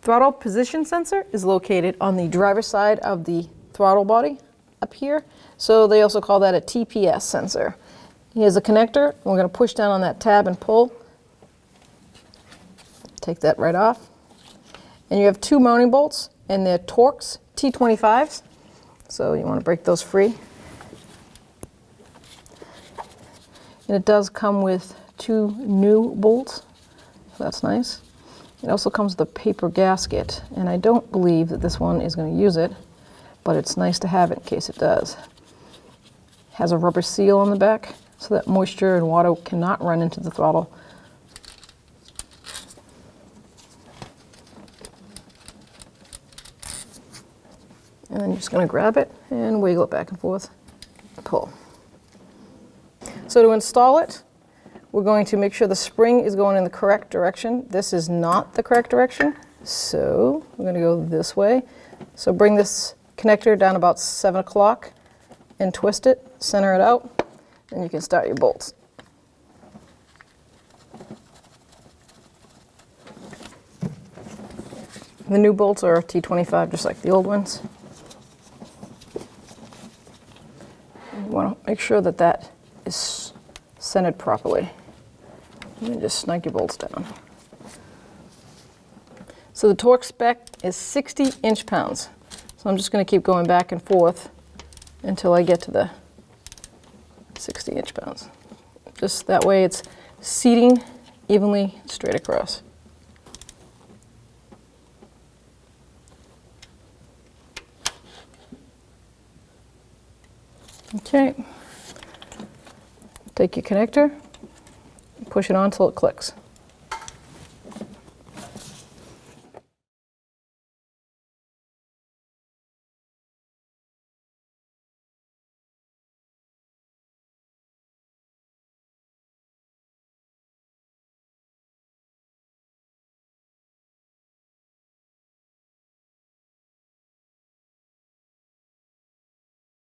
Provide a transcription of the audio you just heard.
throttle position sensor is located on the driver's side of the throttle body up here. So they also call that a TPS sensor. Here's a connector. We're going to push down on that tab and pull. Take that right off. And you have two mounting bolts, and they're Torx T25s. So you want to break those free. And it does come with two new bolts. So that's nice. It also comes with a paper gasket, and I don't believe that this one is going to use it, but it's nice to have it in case it does. Has a rubber seal on the back so that moisture and water cannot run into the throttle. And then you're just going to grab it and wiggle it back and forth and pull. So to install it, we're going to make sure the spring is going in the correct direction. This is not the correct direction, so we're going to go this way. So bring this connector down about 7 o'clock and twist it, center it out, and you can start your bolts. The new bolts are T25, just like the old ones. You want to make sure that that is centered properly. And then just snug your bolts down. So the torque spec is 60 inch-pounds. So I'm just going to keep going back and forth until I get to the 60 inch-pounds. Just that way it's seating evenly straight across. Okay. Take your connector, push it on until it clicks.